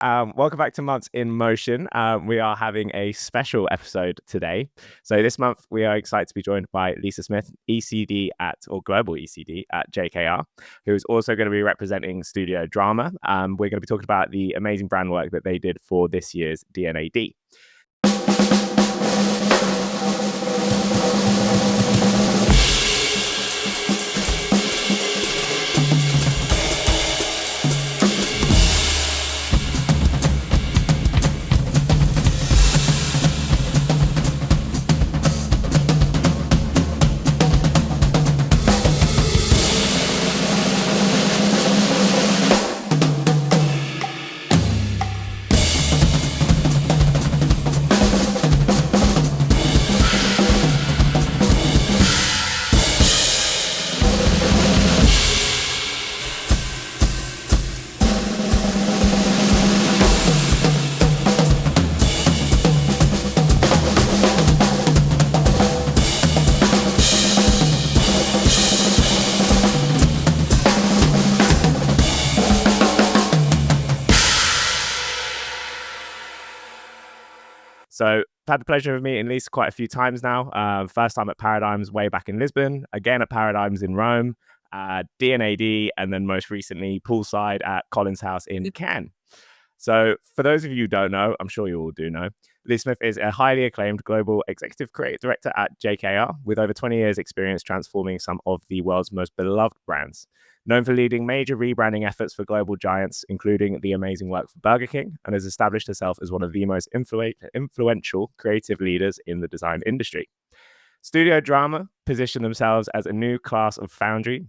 Welcome back to Months in Motion. We are having a special episode today. So this month we are excited to be joined by Lisa Smith, Global ECD at JKR, who is also going to be representing Studio Drama. We're going to be talking about the amazing brand work that they did for this year's D&AD. So I've had the pleasure of meeting Lisa quite a few times now. First time at Paradigms way back in Lisbon, again at Paradigms in Rome, D&AD, and then most recently poolside at Colin's house in Cannes. So for those of you who don't know, I'm sure you all do know, Lisa Smith is a highly acclaimed global executive creative director at JKR with over 20 years experience transforming some of the world's most beloved brands. Known for leading major rebranding efforts for global giants, including the amazing work for Burger King, and has established herself as one of the most influential creative leaders in the design industry. Studio Drama position themselves as a new class of foundry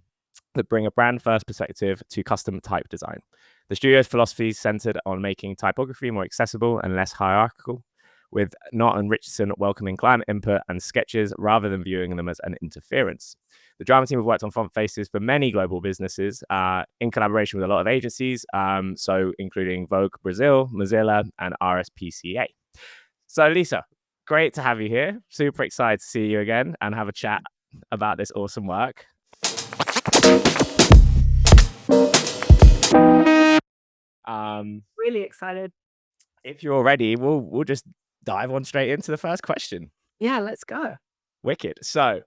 that bring a brand-first perspective to custom type design. The studio's philosophy is centered on making typography more accessible and less hierarchical, with not Richardson welcoming client input and sketches rather than viewing them as an interference. The drama team have worked on font faces for many global businesses in collaboration with a lot of agencies, so including Vogue Brazil, Mozilla, and RSPCA. So Lisa, great to have you here. Super excited to see you again and have a chat about this awesome work. Really excited. If you're ready, we'll just dive on straight into the first question. Yeah, let's go. Wicked. So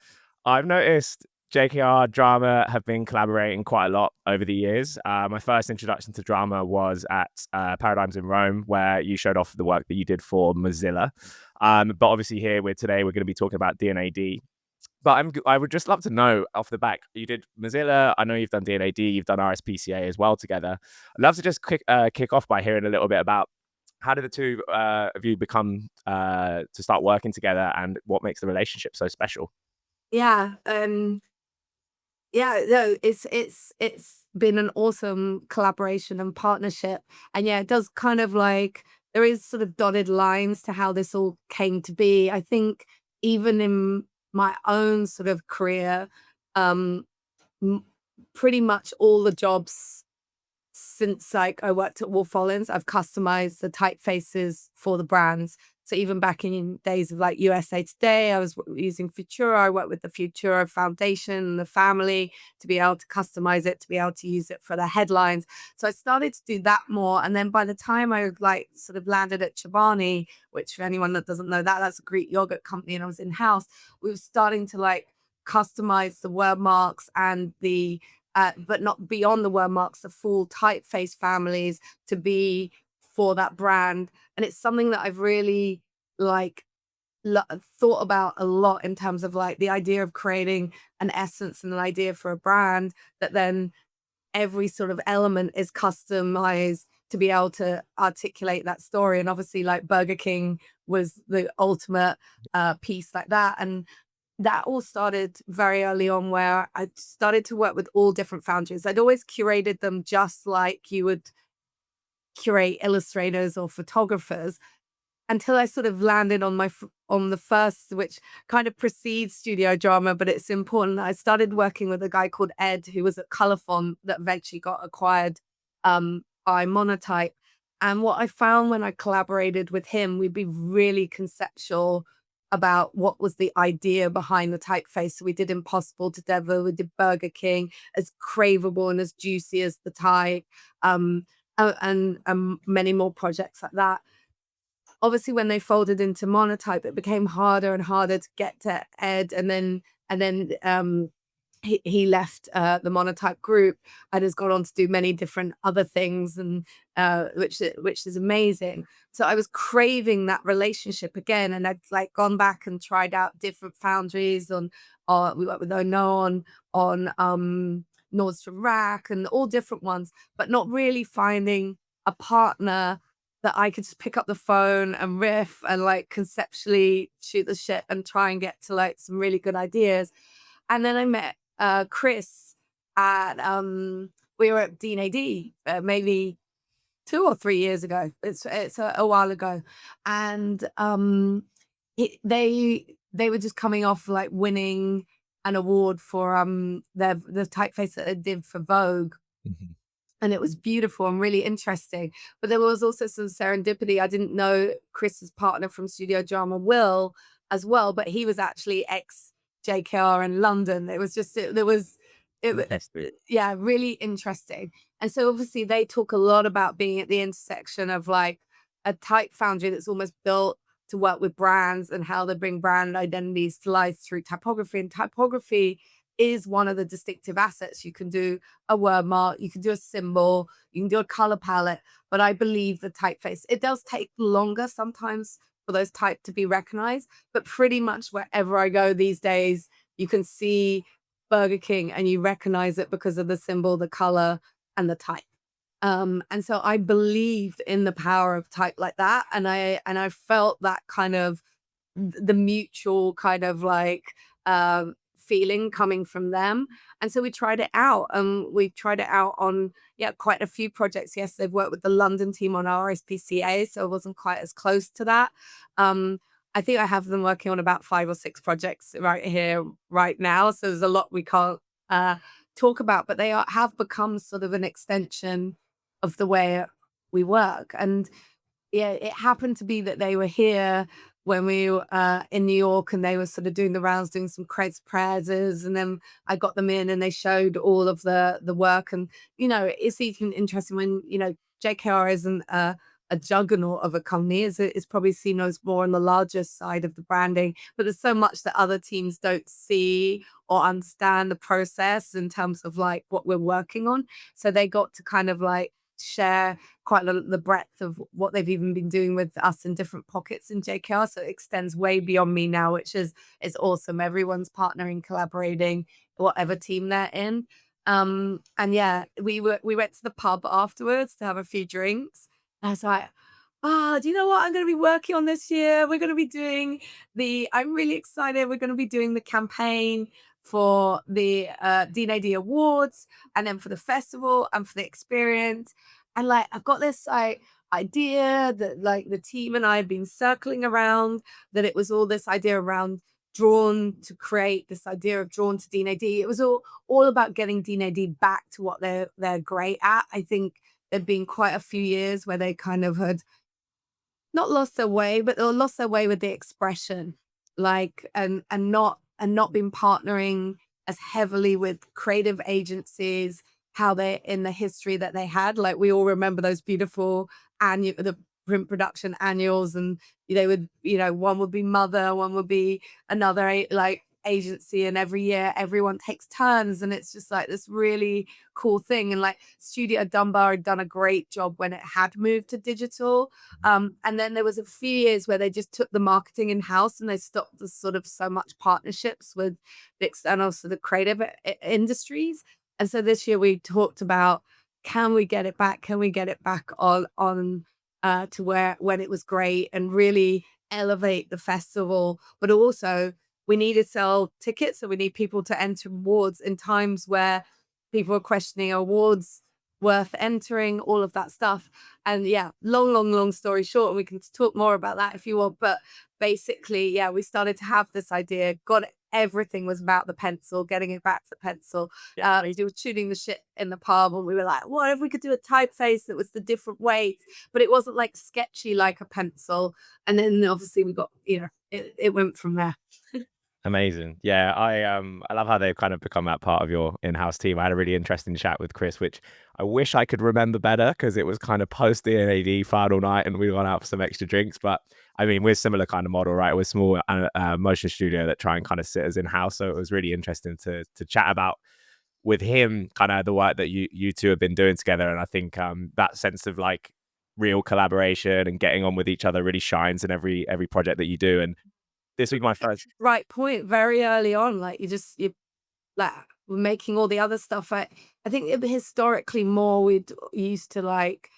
I've noticed JKR Drama have been collaborating quite a lot over the years. My first introduction to drama was at Paradigms in Rome, where you showed off the work that you did for Mozilla. But obviously here today we're going to be talking about D&AD. But I would just love to know off the back, you did Mozilla, I know you've done D&AD, you've done RSPCA as well together. I'd love to just kick off by hearing a little bit about how did the two of you become to start working together and what makes the relationship so special? Yeah. No, it's been an awesome collaboration and partnership. And yeah, it does kind of like, there is sort of dotted lines to how this all came to be. I think even in my own sort of career, pretty much all the jobs since like I worked at Wolf Collins, I've customized the typefaces for the brands. So even back in days of like USA Today, I was using Futura. I worked with the Futura Foundation and the family to be able to customize it, to be able to use it for the headlines. So I started to do that more. And then by the time I like sort of landed at Chobani, which for anyone that doesn't know that, that's a Greek yogurt company, and I was in-house, we were starting to like customize the word marks and the but not beyond the word marks, the full typeface families to be for that brand. And it's something that I've really like thought about a lot in terms of like the idea of creating an essence and an idea for a brand that then every sort of element is customized to be able to articulate that story. And obviously like Burger King was the ultimate piece like that. And that all started very early on, where I started to work with all different foundries. I'd always curated them just like you would curate illustrators or photographers, until I sort of landed on the first, which kind of precedes Studio Drama, but it's important. I started working with a guy called Ed, who was at Colophon, that eventually got acquired by Monotype. And what I found when I collaborated with him, we'd be really conceptual about what was the idea behind the typeface. So we did Impossible to Devil, we did Burger King, as craveable and as juicy as the type. and many more projects like that. Obviously, when they folded into Monotype, it became harder and harder to get to Ed, and then he left the Monotype group and has gone on to do many different other things, and which is amazing. So I was craving that relationship again, and I'd like gone back and tried out different foundries on. We worked with Ono on Nordstrom Rack and all different ones, but not really finding a partner that I could just pick up the phone and riff and like conceptually shoot the shit and try and get to like some really good ideas. And then I met Chris at we were at D&AD maybe 2 or 3 years ago. It's a while ago, and they were just coming off like winning an award for the typeface that they did for Vogue. Mhm. And it was beautiful and really interesting. But there was also some serendipity. I didn't know Chris's partner from Studio Drama, Will, as well, but he was actually ex JKR in London. It was just yeah, really interesting. And so obviously they talk a lot about being at the intersection of like a type foundry that's almost built to work with brands and how they bring brand identities to life through typography. And typography is one of the distinctive assets. You can do a word mark, you can do a symbol, you can do a color palette, but I believe the typeface, it does take longer sometimes for those type to be recognized, but pretty much wherever I go these days, you can see Burger King and you recognize it because of the symbol, the color, and the type. And so I believed in the power of type like that, and I felt that kind of the mutual kind of like feeling coming from them. And so we tried it out, and we tried it out on quite a few projects. Yes, they've worked with the London team on RSPCA, so I wasn't quite as close to that. I think I have them working on about 5 or 6 projects right here right now, so there's a lot we can't talk about, but have become sort of an extension of the way we work. And yeah, it happened to be that they were here when we were in New York, and they were sort of doing the rounds, doing some creds prizes, and then I got them in and they showed all of the work. And it's even interesting when JKR isn't a juggernaut of a company, is probably seen as more on the larger side of the branding, but there's so much that other teams don't see or understand the process in terms of like what we're working on. So they got to kind of like share quite the breadth of what they've even been doing with us in different pockets in JKR. So it extends way beyond me now, which is awesome. Everyone's partnering, collaborating, whatever team they're in. And yeah, we went to the pub afterwards to have a few drinks. And I was like, do you know what I'm going to be working on this year? We're going to be doing I'm really excited. We're going to be doing the campaign for the D&AD Awards, and then for the festival and for the experience. And like, I've got this idea that like the team and I have been circling around, that it was all this idea around drawn to create this idea of drawn to D&AD. It was all about getting D&AD back to what they're great at. I think there'd been quite a few years where they kind of had not lost their way, but they lost their way with the expression, like, and not been partnering as heavily with creative agencies, how they in the history that they had. Like, we all remember those beautiful the print production annuals, and they would, one would be Mother, one would be another like agency, and every year everyone takes turns, and it's just like this really cool thing. And like Studio Dumbo had done a great job when it had moved to digital, and then there was a few years where they just took the marketing in house, and they stopped the sort of so much partnerships with the external, so the creative industries. And so this year we talked about, can we get it back? Can we get it back on to where when it was great, and really elevate the festival? But also we need to sell tickets, so we need people to enter awards in times where people are questioning awards worth entering, all of that stuff. And yeah, long story short, and we can talk more about that if you want, but basically, yeah, we started to have this idea, everything was about the pencil, getting it back to the pencil. We were shooting the shit in the pub, and we were like, what if we could do a typeface that was the different weights, but it wasn't like sketchy like a pencil? And then obviously we got, it went from there. Amazing. Yeah, I love how they've kind of become that part of your in-house team. I had a really interesting chat with Chris, which I wish I could remember better because it was kind of post D&AD final night and we went out for some extra drinks. But I mean, we're similar kind of model, right? We're small motion studio that try and kind of sit as in-house. So it was really interesting to chat about with him kind of the work that you two have been doing together. And I think that sense of like real collaboration and getting on with each other really shines in every project that you do. And this was my first. Right point. Very early on, like you like we're making all the other stuff. I think historically more we'd used to like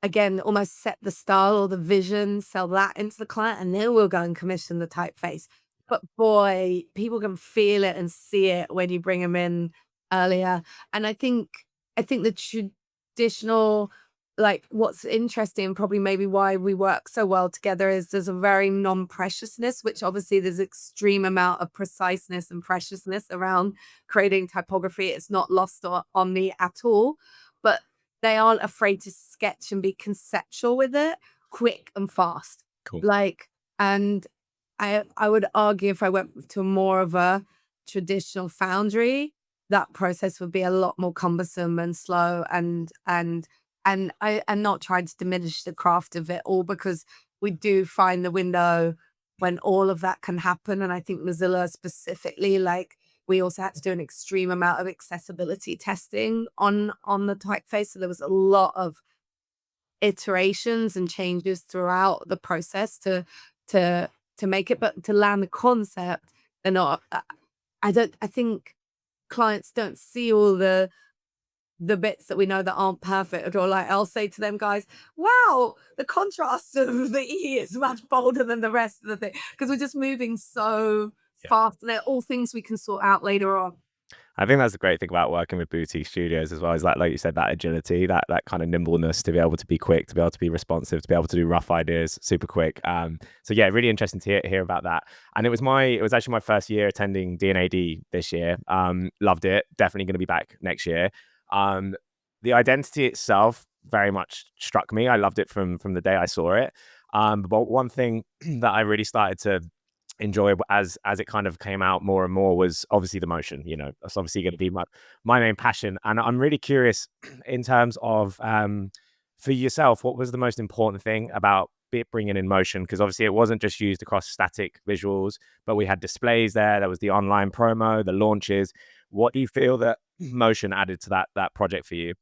again almost set the style or the vision, sell that into the client, and then we'll go and commission the typeface. But boy, people can feel it and see it when you bring them in earlier. And I think the traditional like what's interesting, probably maybe why we work so well together is there's a very non-preciousness, which obviously there's extreme amount of preciseness and preciousness around creating typography. It's not lost on me at all, but they aren't afraid to sketch and be conceptual with it, quick and fast. Cool. Like, and I would argue if I went to more of a traditional foundry, that process would be a lot more cumbersome and slow and not trying to diminish the craft of it all because we do find the window when all of that can happen. And I think Mozilla specifically, like we also had to do an extreme amount of accessibility testing on the typeface. So there was a lot of iterations and changes throughout the process to to make it, but to land the concept, they're not. I think clients don't see all the bits that we know that aren't perfect, or like I'll say to them, guys, wow, the contrast of the E is much bolder than the rest of the thing because we're just moving so fast, and they're all things we can sort out later on. I think that's the great thing about working with boutique studios as well, is like you said, that agility, that kind of nimbleness to be able to be quick, to be able to be responsive, to be able to do rough ideas super quick. So yeah, really interesting to hear about that. And it was actually my first year attending D&AD this year. Loved it. Definitely going to be back next year. The identity itself very much struck me. I loved it from the day I saw it. But one thing that I really started to enjoy as it kind of came out more and more was obviously the motion. That's obviously going to be my main passion, and I'm really curious in terms of for yourself, what was the most important thing about bringing in motion? Because obviously it wasn't just used across static visuals, but we had displays there was the online promo, the launches. What do you feel that motion added to that project for you?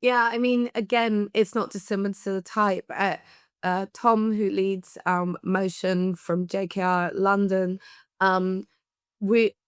Yeah, I mean, again, it's not dissimilar to the type. Tom, who leads motion from JKR London, um,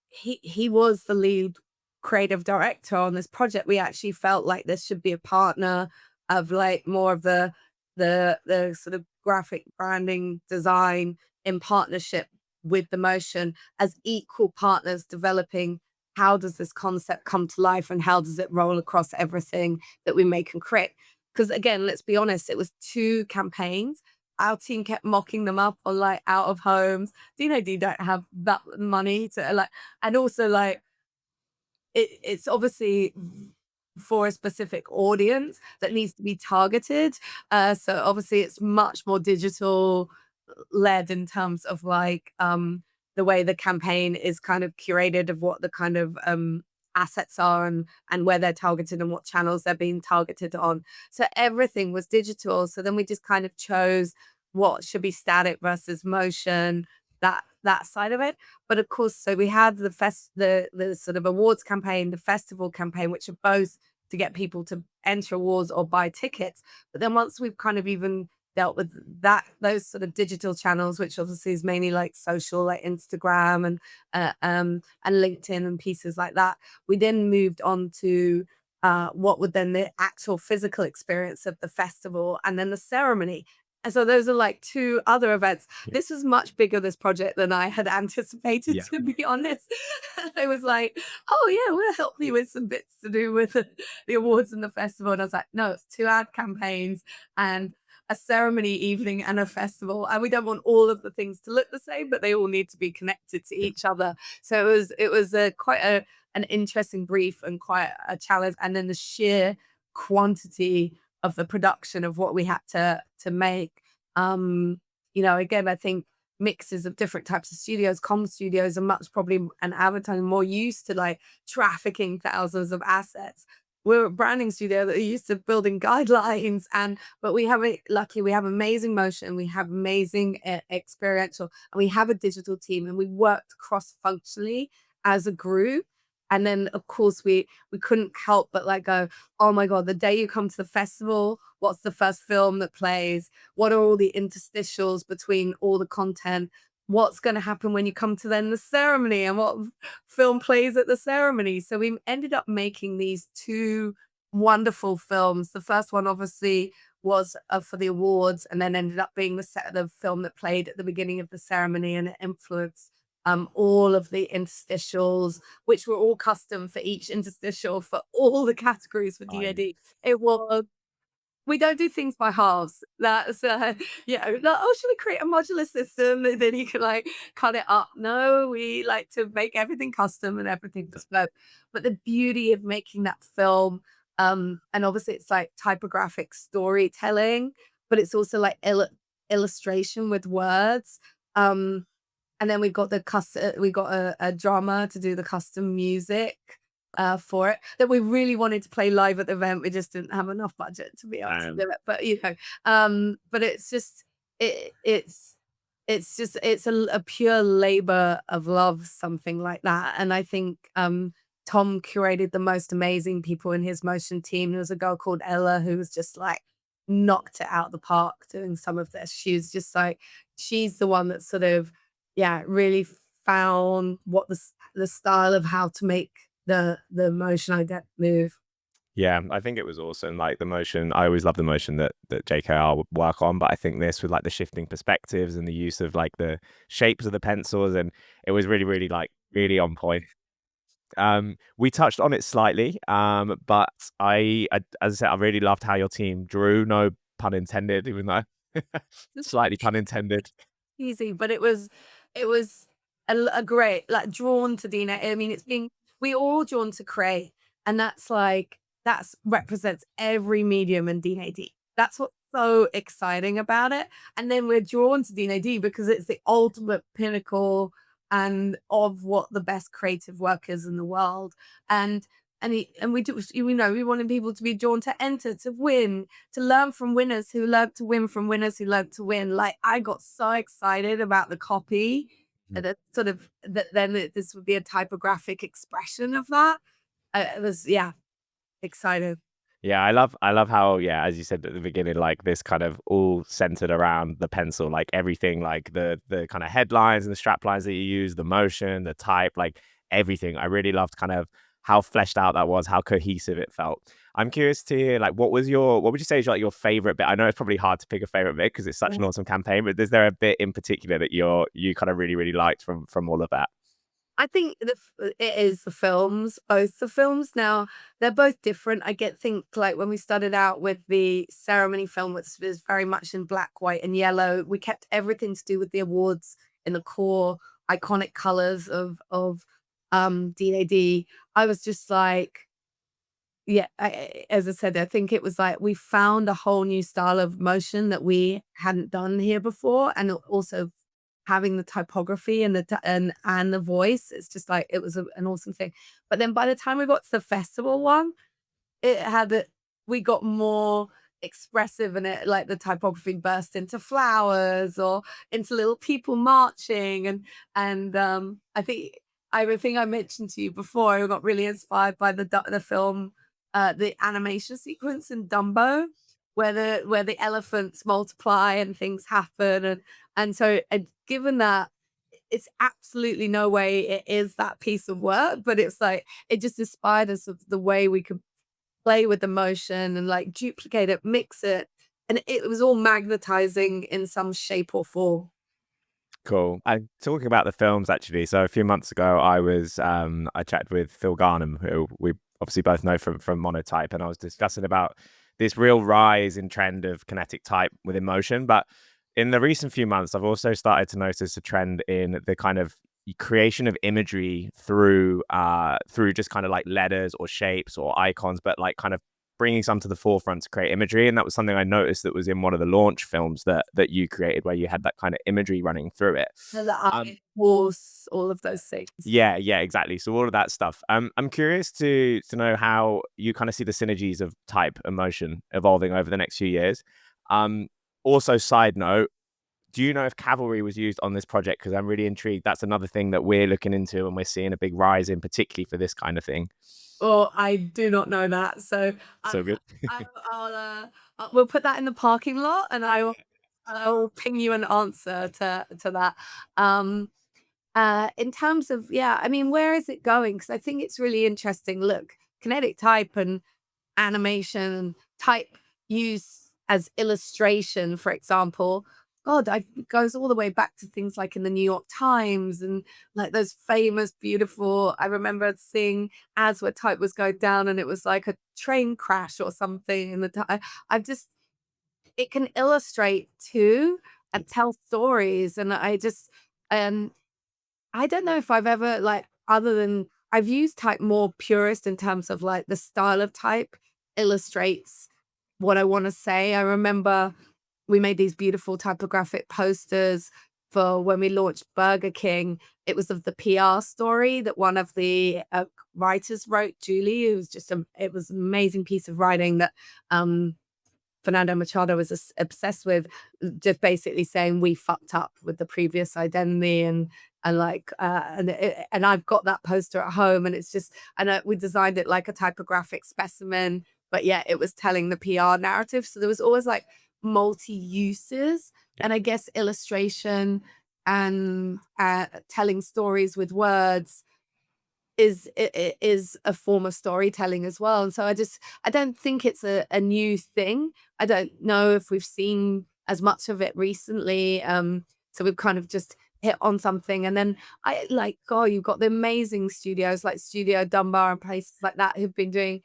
he was the lead creative director on this project. We actually felt like this should be a partner of like more of the sort of graphic branding design in partnership with the motion as equal partners developing how does this concept come to life and how does it roll across everything that we make and create. Because again, let's be honest, it was two campaigns. Our team kept mocking them up on like out of homes. D&AD don't have that money to like, and also like it's obviously for a specific audience that needs to be targeted. So obviously it's much more digital led in terms of like the way the campaign is kind of curated of what the kind of assets are and where they're targeted and what channels they're being targeted on. So everything was digital. So then we just kind of chose what should be static versus motion, that side of it. But of course, so we had the sort of awards campaign, the festival campaign, which are both to get people to enter awards or buy tickets. But then once we've kind of even dealt with those sort of digital channels, which obviously is mainly like social, like Instagram and LinkedIn and pieces like that, we then moved on to what would then the actual physical experience of the festival and then the ceremony. And so those are like two other events. Yeah. This was much bigger, this project, than I had anticipated, Yeah. to be honest. I was like, oh yeah, we'll help you with some bits to do with the awards and the festival. And I was like, no, it's two ad campaigns and a ceremony evening and a festival. And we don't want all of the things to look the same, but they all need to be connected to each other. So it was an interesting brief and quite a challenge. And then the sheer quantity of the production of what we had to make. Again, I think mixes of different types of studios. Com studios are much probably and advertising more used to like trafficking thousands of assets. We're a branding studio that are used to building guidelines, and but we have we have amazing motion, we have amazing experiential, and we have a digital team, and we worked cross functionally as a group. And then of course we couldn't help but like go, oh my god, the day you come to the festival, what's the first film that plays? What are all the interstitials between all the content? What's going to happen when you come to then the ceremony, and what film plays at the ceremony? So we ended up making these two wonderful films. The first one obviously was for the awards, and then ended up being the film that played at the beginning of the ceremony, and it influenced all of the interstitials, which were all custom for each interstitial for all the categories for D&AD. It was, we don't do things by halves. That's yeah, like, oh, should we create a modular system and then you can like cut it up? No, we like to make everything custom and everything bespoke. But the beauty of making that film, and obviously it's like typographic storytelling, but it's also like illustration with words. And then we got a drama to do the custom music for it that we really wanted to play live at the event. We just didn't have enough budget to be able to do it. But you know, but it's just it's a pure labor of love, something like that. And I think Tom curated the most amazing people in his motion team. There was a girl called Ella who was just like knocked it out of the park doing some of this. She was just like, she's the one that sort of, yeah, really found what the style of how to make the motion ident move. Yeah, I think it was awesome. Like the motion, I always love the motion that JKR would work on, but I think this with like the shifting perspectives and the use of like the shapes of the pencils, and it was really, really like really on point. We touched on it slightly, but as I said, I really loved how your team drew. No pun intended, even though slightly pun intended. Easy, but it was a great, like, drawn to Dina. I mean, we all drawn to create, and that's like that's represents every medium in D&AD. That's what's so exciting about it. And then we're drawn to D&AD because it's the ultimate pinnacle and of what the best creative work is in the world. And we do, you know, we wanted people to be drawn to enter, to win, to learn from winners who learned to win from winners who learned to win. Like, I got so excited about the copy that sort of this would be a typographic expression of that. It was, yeah, excited. Yeah, I love how, yeah, as you said at the beginning, like this kind of all centered around the pencil, like everything, like the kind of headlines and the strap lines that you use, the motion, the type, like everything. I really loved kind of how fleshed out that was, how cohesive it felt. I'm curious to hear, like, what would you say is like your favorite bit? I know it's probably hard to pick a favorite bit because it's such an awesome campaign, but is there a bit in particular that you kind of really, really liked from all of that? I think it is the films, both the films. Now, they're both different. Think like when we started out with the ceremony film, which was very much in black, white, and yellow, we kept everything to do with the awards in the core iconic colors of D&AD. I was just like, yeah, as I said, I think it was like we found a whole new style of motion that we hadn't done here before, and also having the typography and and the voice. It's just like it was an awesome thing. But then by the time we got to the festival one, we got more expressive, and it like the typography burst into flowers or into little people marching, and I think I mentioned to you before, I got really inspired by the film, the animation sequence in Dumbo, where the elephants multiply and things happen, and so, and given that it's absolutely no way it is that piece of work, but it's like it just inspired us of the way we could play with the motion and like duplicate it, mix it, and it was all magnetizing in some shape or form. Cool. And talking about the films, actually, so a few months ago, I chatted with Phil Garnham, who we obviously both know from Monotype, and I was discussing about this real rise in trend of kinetic type within motion. But in the recent few months, I've also started to notice a trend in the kind of creation of imagery through just kind of like letters or shapes or icons, but like kind of bringing some to the forefront to create imagery. And that was something I noticed that was in one of the launch films that you created, where you had that kind of imagery running through it. The wars, all of those things. Yeah, exactly. So all of that stuff. I'm curious to know how you kind of see the synergies of type and motion evolving over the next few years. Also, side note, do you know if Cavalry was used on this project? Because I'm really intrigued. That's another thing that we're looking into, and we're seeing a big rise in, particularly for this kind of thing. Oh, I do not know that. So Good. We'll put that in the parking lot, and I'll ping you an answer to that. In terms of, yeah, I mean, where is it going? Because I think it's really interesting. Look, kinetic type and animation and type use as illustration, for example. God, it goes all the way back to things like in the New York Times and like those famous, beautiful. I remember seeing ads where type was going down and it was like a train crash or something. In the I've just, it can illustrate too and tell stories. And I don't know if I've ever, like, other than I've used type more purist in terms of like the style of type illustrates what I want to say. I remember we made these beautiful typographic posters for when we launched Burger King. It was of the PR story that one of the writers wrote, Julie. It was just it was an amazing piece of writing that Fernando Machado was obsessed with, just basically saying we fucked up with the previous identity and I've got that poster at home, and it's just, and we designed it like a typographic specimen, but yeah, it was telling the PR narrative. So there was always like multi uses, and I guess illustration and telling stories with words is a form of storytelling as well. And so I don't think it's a new thing. I don't know if we've seen as much of it recently. So we've kind of just hit on something. And then you've got the amazing studios like Studio Dumbo and places like that who've been doing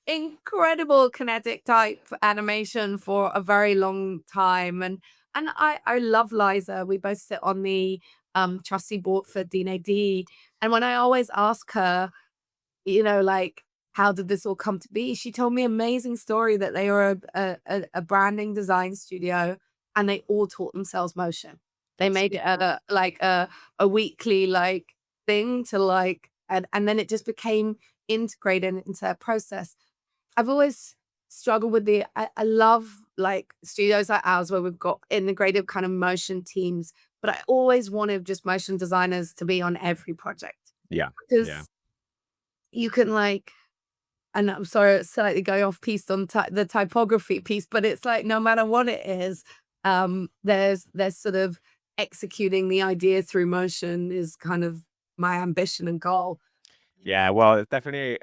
incredible kinetic type animation for a very long time. And I love Liza. We both sit on the trustee board for D&AD. And when I always ask her, like, how did this all come to be? She told me an amazing story that they were a branding design studio and they all taught themselves motion. They made it a weekly like thing to like, and then it just became integrated into their process. I've always struggled with I love like studios like ours where we've got integrated kind of motion teams, but I always wanted just motion designers to be on every project. Yeah. Because you can like, and I'm sorry, slightly going off piece on the typography piece, but it's like no matter what it is, there's sort of executing the idea through motion is kind of my ambition and goal. Yeah, well, it's definitely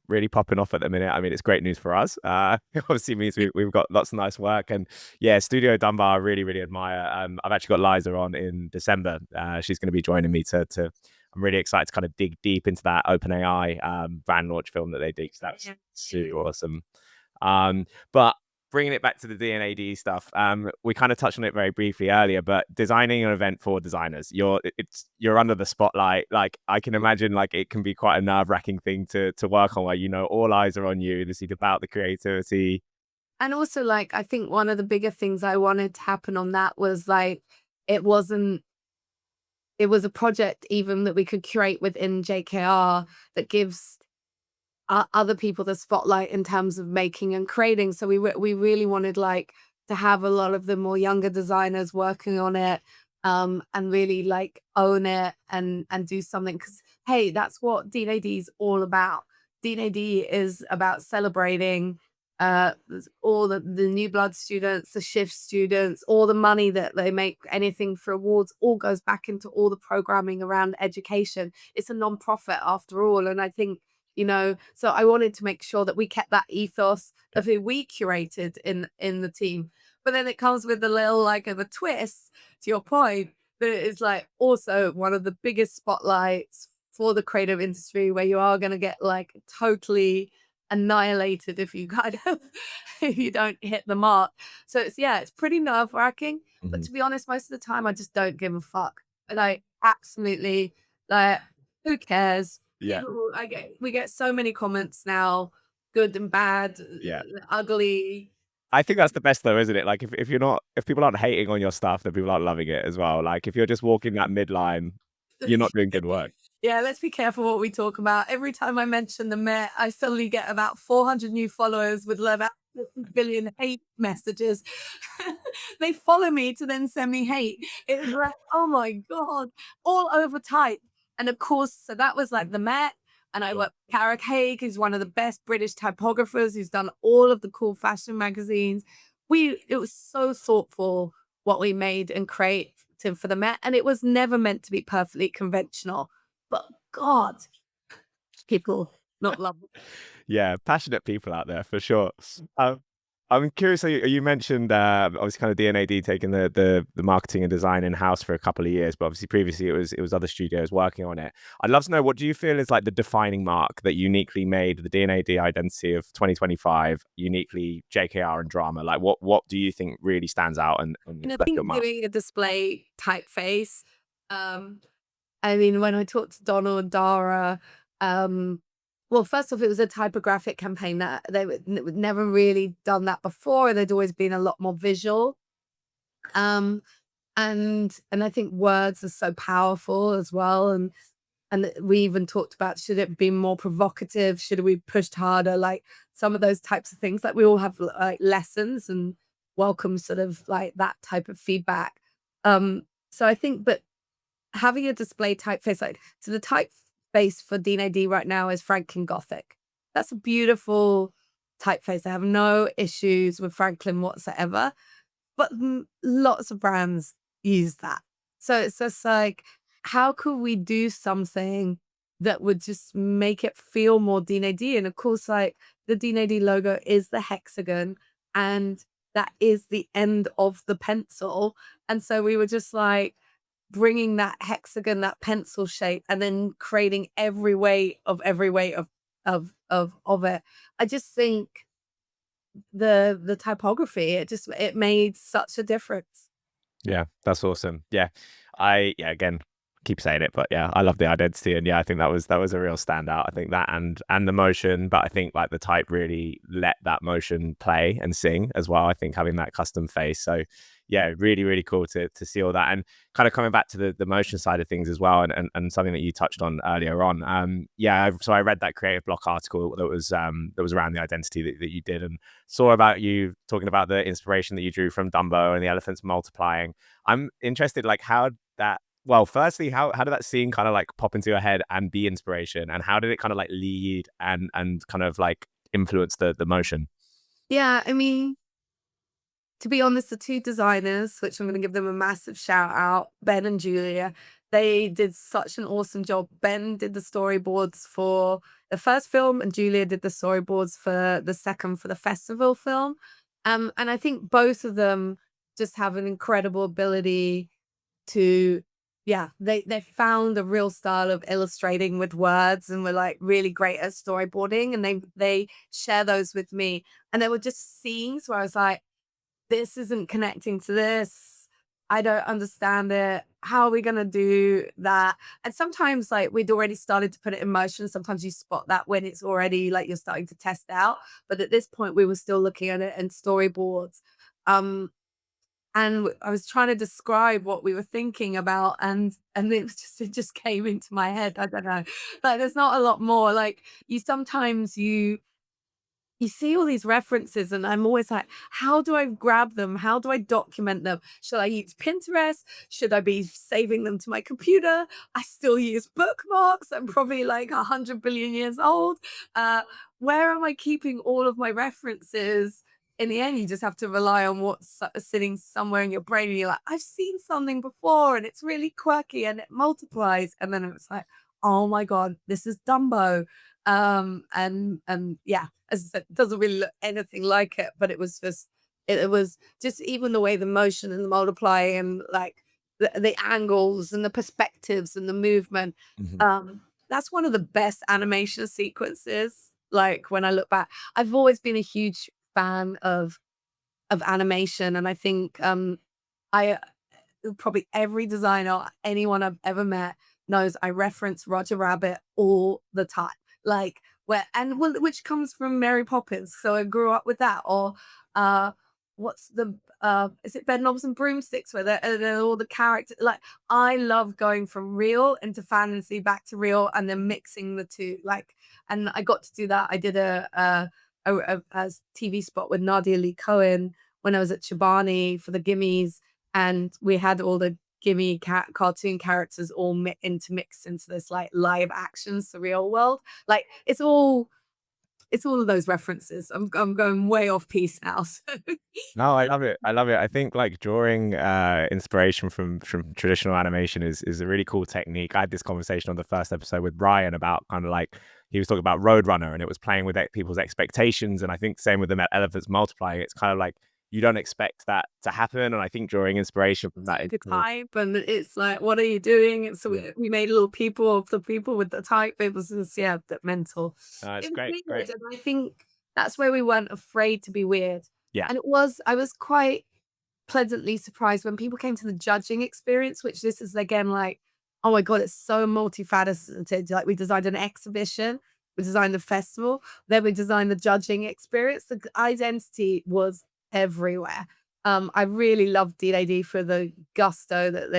really popping off at the minute. I mean, it's great news for us. It obviously means we've got lots of nice work, and yeah, Studio Dunbar, I really, really admire. I've actually got Liza on in December. She's going to be joining me to. I'm really excited to kind of dig deep into that OpenAI brand launch film that they did. That's super awesome. But bringing it back to the D&AD stuff, we kind of touched on it very briefly earlier, but designing an event for designers, you're under the spotlight. Like I can imagine, like it can be quite a nerve-wracking thing to work on, where all eyes are on you. This is about the creativity, and also like I think one of the bigger things I wanted to happen on that was like it was a project even that we could curate within JKR that gives other people the spotlight in terms of making and creating. So we really wanted like to have a lot of the more younger designers working on it, and really like own it and do something, because hey, that's what D&AD is all about. D&AD is about celebrating all the new blood students, the shift students, all the money that they make, anything for awards, all goes back into all the programming around education. It's a non-profit after all. And I think, so I wanted to make sure that we kept that ethos of who we curated in the team. But then it comes with a little like of a twist, to your point, that it is like also one of the biggest spotlights for the creative industry, where you are going to get like totally annihilated if you if you don't hit the mark. So it's pretty nerve-wracking. But to be honest, most of the time I just don't give a fuck. Like absolutely, like who cares? Yeah. We get so many comments now good and bad, Yeah. ugly. I think that's the best though, isn't it? Like if people aren't hating on your stuff, then people aren't loving it as well. Like if you're just walking that midline, you're not doing good work. Yeah, let's be careful what we talk about. Every time I mention the Met, I suddenly get about 400 new followers with about 50 billion hate messages. They follow me to then send me hate. It's like, oh my God, all over type. And of course, so that was like the Met. And I Sure. worked with Carrick Haig, who's one of the best British typographers, who's done all of the cool fashion magazines. It was so thoughtful what we made and creative for the Met. And it was never meant to be perfectly conventional. But God, people not love it. Yeah, passionate people out there for sure. Um, I'm curious. So you mentioned obviously kind of D&AD taking the marketing and design in house for a couple of years, but obviously previously it was other studios working on it. I'd love to know, what do you feel is like the defining mark that uniquely made the D&AD identity of 2025 uniquely JKR and drama? Like what do you think really stands out and And I left your think mark? doing a display typeface. Um, I mean, when I talked to Donald and Dara, well, first off, it was a typographic campaign that they would never really done that before. They'd always been a lot more visual. Um, and I think words are so powerful as well. And we even talked about, should it be more provocative? Should we pushed harder? Like some of those types of things. Like we all have like lessons and welcome sort of like that type of feedback. So I think, but having a display typeface, like, so the typeface for D&AD right now is Franklin Gothic. That's a beautiful typeface. I have no issues with Franklin whatsoever, but lots of brands use that. So it's just like, how could we do something that would just make it feel more D&AD? And of course, like the D&AD logo is the hexagon, and that is the end of the pencil. And so we were just like bringing that hexagon, that pencil shape, and then creating every way of it. I just think the typography, it made such a difference. Yeah, that's awesome. Yeah. Again, keep saying it, but yeah, I love the identity, and yeah, I think that was a real standout. I think that and the motion, but I think like the type really let that motion play and sing as well. I think having that custom face. So yeah, really, really cool to see all that. And kind of coming back to the motion side of things as well, and something that you touched on earlier on. So I read that creative block article that was around the identity that you did, and saw about you talking about the inspiration that you drew from Dumbo and the elephants multiplying. I'm interested, like how that. Well, firstly, how did that scene kind of like pop into your head and be inspiration, and how did it kind of like lead and kind of like influence the motion? Yeah, I mean, to be honest, the two designers, which I'm going to give them a massive shout out, Ben and Julia, they did such an awesome job. Ben did the storyboards for the first film, and Julia did the storyboards for the second, for the festival film. And I think both of them just have an incredible ability to, yeah, they found a real style of illustrating with words, and were like really great at storyboarding, and they share those with me. And there were just scenes where I was like, this isn't connecting to this. I don't understand it. How are we going to do that? And sometimes, like, we'd already started to put it in motion. Sometimes you spot that when it's already like you're starting to test out. But at this point, we were still looking at it in storyboards. Um, and I was trying to describe what we were thinking about, and it just came into my head. I don't know. Like, there's not a lot more. Like, you see all these references, and I'm always like, how do I grab them? How do I document them? Should I use Pinterest? Should I be saving them to my computer? I still use bookmarks. I'm probably like 100 billion years old. Where am I keeping all of my references? In the end, you just have to rely on what's sitting somewhere in your brain. And you're like, I've seen something before, and it's really quirky, and it multiplies. And then it's like, oh my God, this is Dumbo. And yeah, as I said, it doesn't really look anything like it, but it was just even the way the motion and the multiply, and like the angles and the perspectives and the movement. Mhm. Um, that's one of the best animation sequences. Like when I look back, I've always been a huge fan of animation, and I think I probably every designer, anyone I've ever met knows I reference Roger Rabbit all the time. Like which comes from Mary Poppins. So I grew up with that. Or what's the is it Bedknobs and Broomsticks, where they're all the characters. Like, I love going from real into fantasy back to real and then mixing the two. Like, and I got to do that. I did a TV spot with Nadia Lee Cohen when I was at Chobani for the Gimmies, and we had all the Gimme cartoon characters all intermixed into this like live action surreal world. Like, it's all of those references. I'm going way off piece now. So. No, I love it. I love it. I think like drawing inspiration from traditional animation is a really cool technique. I had this conversation on the first episode with Ryan about kind of like, he was talking about Roadrunner, and it was playing with people's expectations. And I think same with the Elephants Multiplying. It's kind of like, you don't expect that to happen. And I think drawing inspiration from that. The type, and it's like, what are you doing? And so we made little people of the people with the type. It was just, yeah, that mental. It's It was great. weird, and I think that's where we weren't afraid to be weird. Yeah. And I was quite pleasantly surprised when people came to the judging experience, which this is again like, oh my God, it's so multifaceted. Like, we designed an exhibition, we designed the festival, then we designed the judging experience. The identity was everywhere. I really loved D&AD for the gusto that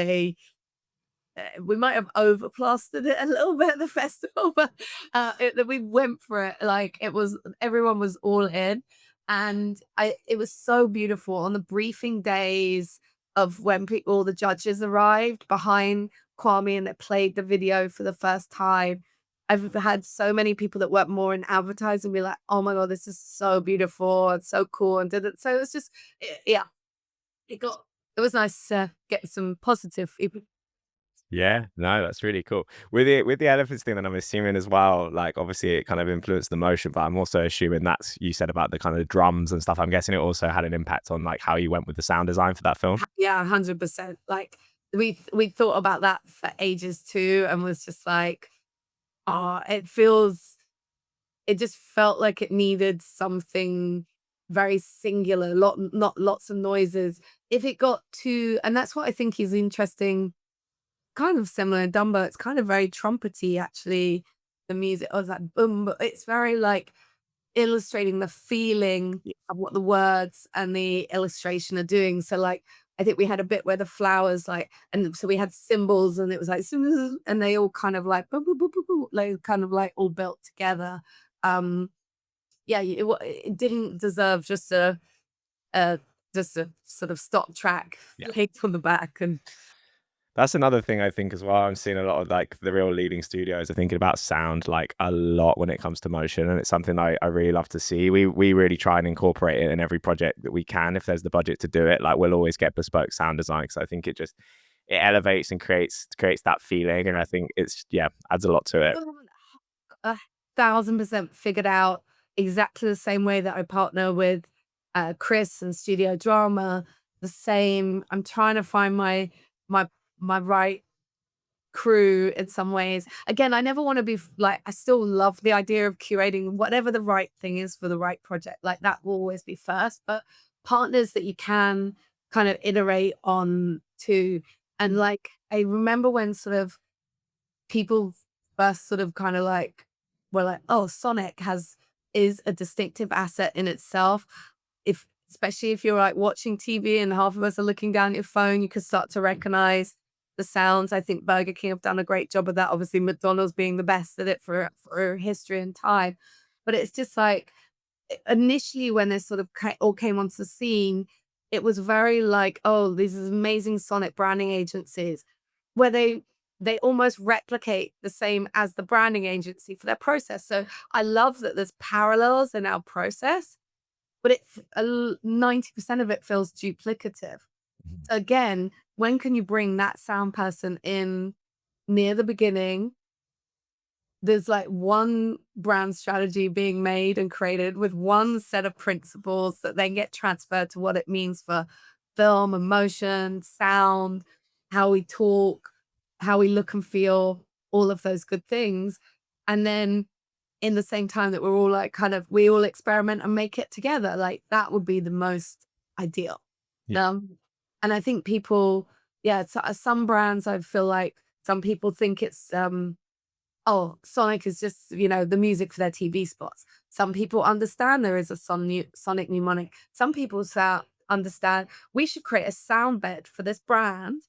we might have overplastered it a little bit at the festival, but that we went for it. Like, everyone was all in, and it was so beautiful on the briefing days of when all the judges arrived behind Kwame and they played the video for the first time. I've had so many people that work more in advertising be like, oh my God, this is so beautiful and so cool, and did it. So it was just, yeah, it was nice to get some positive feedback. Yeah, no, that's really cool. With the elephants thing, then I'm assuming as well, like obviously it kind of influenced the motion, but I'm also assuming that's, you said about the kind of drums and stuff. I'm guessing it also had an impact on like how you went with the sound design for that film. Yeah, 100%. Like, we thought about that for ages too, and was just like, oh, it just felt like it needed something very singular, not lots of noises. If it got too, and that's what I think is interesting, kind of similar in Dumbo, it's kind of very trumpety, actually, the music. I was like, boom, but it's very like illustrating the feeling of what the words and the illustration are doing. So like, I think we had a bit where the flowers like, and so we had symbols, and it was like, and they all kind of like, boop, boop, boop, boop, boop, like kind of like all built together. Yeah, it didn't deserve just a sort of stop track played on the back. And that's another thing I think as well. I'm seeing a lot of like the real leading studios are thinking about sound like a lot when it comes to motion, and it's something I really love to see. We really try and incorporate it in every project that we can if there's the budget to do it. Like, we'll always get bespoke sound design because I think it elevates and creates that feeling, and I think it's adds a lot to it. 1,000% figured out exactly the same way that I partner with Chris and Studio Drama. The same. I'm trying to find my right crew in some ways. Again, I never want to be like, I still love the idea of curating whatever the right thing is for the right project. Like, that will always be first, but partners that you can kind of iterate on too. And like, I remember when sort of people first sort of kind of like were like, oh, Sonic is a distinctive asset in itself. Especially if you're like watching TV and half of us are looking down at your phone, you could start to recognize the sounds. I think Burger King have done a great job of that. Obviously, McDonald's being the best at it for history and time. But it's just like, initially when this sort of all came onto the scene, it was very like, oh, these amazing Sonic branding agencies, where they almost replicate the same as the branding agency for their process. So I love that there's parallels in our process, but 90% of it feels duplicative. So again, when can you bring that sound person in near the beginning? There's like one brand strategy being made and created with one set of principles that then get transferred to what it means for film, emotion, sound, how we talk, how we look and feel, all of those good things. And then in the same time that we're all like, we all experiment and make it together. Like, that would be the most ideal. Yeah. And I think people, some brands, I feel like some people think it's oh, Sonic is just, the music for their TV spots. Some people understand there is a sonic mnemonic. Some people understand we should create a sound bed for this brand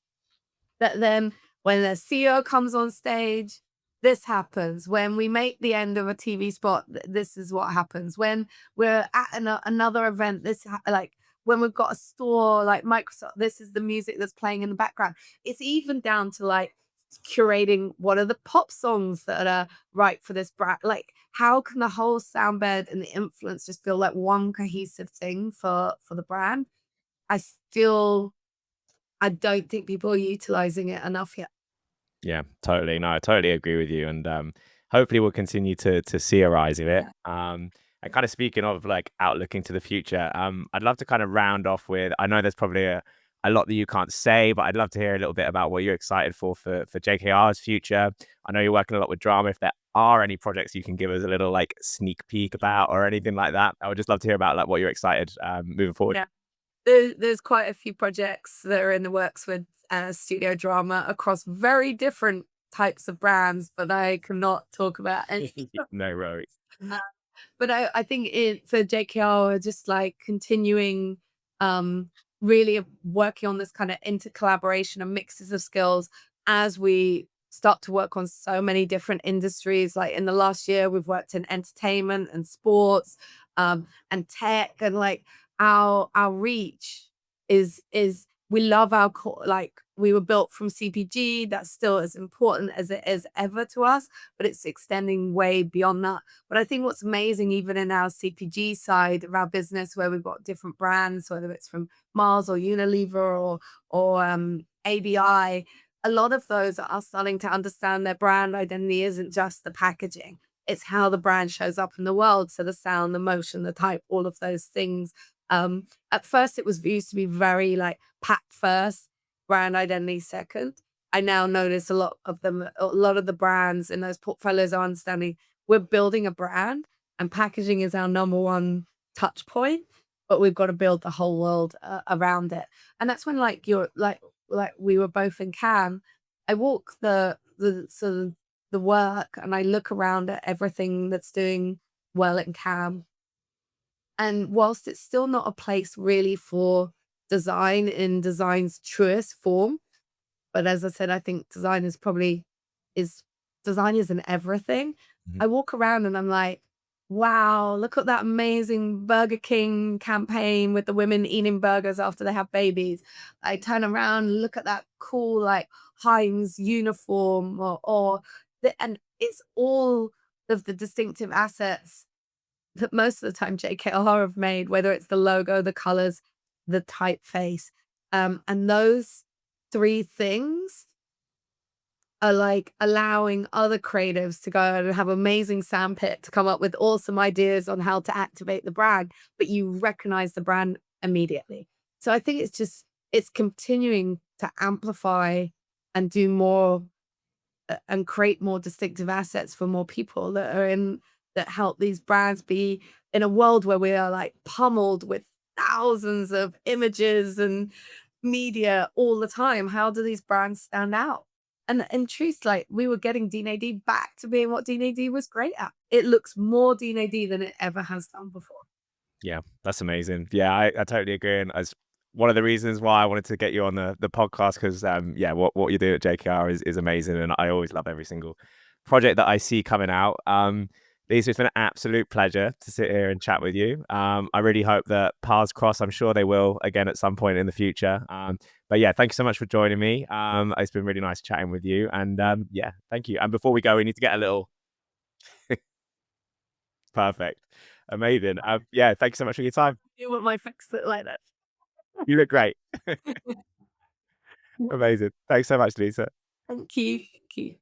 that then when the CEO comes on stage, this happens. When we make the end of a TV spot, this is what happens. When we're at another event, like when we've got a store like Microsoft, this is the music that's playing in the background. It's even down to like curating what are the pop songs that are right for this brand. Like, how can the whole sound bed and the influence just feel like one cohesive thing for the brand? I still I don't think people are utilizing it enough yet. Yeah, totally. No, I totally agree with you. And hopefully we'll continue to see a rise of it. Yeah. And kind of speaking of like outlook into the future, I'd love to kind of round off with, I know there's probably a lot that you can't say, but I'd love to hear a little bit about what you're excited for JKR's future. I know you're working a lot with drama. If there are any projects you can give us a little like sneak peek about or anything like that, I would just love to hear about like what you're excited moving forward. Yeah. There's quite a few projects that are in the works with studio drama across very different types of brands, but I cannot talk about any. No worries. But I think for JKR, we're just like continuing, um, really working on this kind of inter collaboration and mixes of skills as we start to work on so many different industries. Like in the last year, we've worked in entertainment and sports, and tech, and like our reach is we love our core. Like we were built from CPG. That's still as important as it is ever to us, but it's extending way beyond that. But I think what's amazing, even in our CPG side of our business, where we've got different brands, whether it's from Mars or Unilever or ABI, a lot of those are starting to understand their brand identity isn't just the packaging. It's how the brand shows up in the world. So the sound, the motion, the type, all of those things. At first, it was used to be very like pack first, brand identity second. I now notice a lot of the brands in those portfolios are understanding we're building a brand and packaging is our number one touch point, but we've got to build the whole world around it. And that's when like you're like we were both in Cannes. I walk the sort of the work and I look around at everything that's doing well in Cannes. And whilst it's still not a place really for design in design's truest form, but as I said, I think is design isn't everything. Mhm. I walk around and I'm like, wow, look at that amazing Burger King campaign with the women eating burgers after they have babies. I turn around, look at that cool like Heinz uniform and it's all of the distinctive assets that most of the time JKR have made, whether it's the logo, the colors, the typeface. And those three things are like allowing other creatives to go and have amazing sandpit to come up with awesome ideas on how to activate the brand, but you recognize the brand immediately. So I think it's continuing to amplify and do more and create more distinctive assets for more people that help these brands be in a world where we are like pummeled with thousands of images and media all the time. How do these brands stand out? And in truth, like we were getting D&AD back to being what D&AD was great at. It looks more D&AD than it ever has done before. Yeah, that's amazing. Yeah, I totally agree. And as one of the reasons why I wanted to get you on the podcast, because yeah, what you do at JKR is amazing. And I always love every single project that I see coming out. Lisa, it's been an absolute pleasure to sit here and chat with you. I really hope that paths cross. I'm sure they will again at some point in the future. But yeah, thank you so much for joining me. It's been really nice chatting with you. And yeah, thank you. And before we go, we need to get a little perfect. Amazing. Yeah, thank you so much for your time. You want my face look like that? You look great. Amazing. Thanks so much, Lisa. Thank you. Thank you.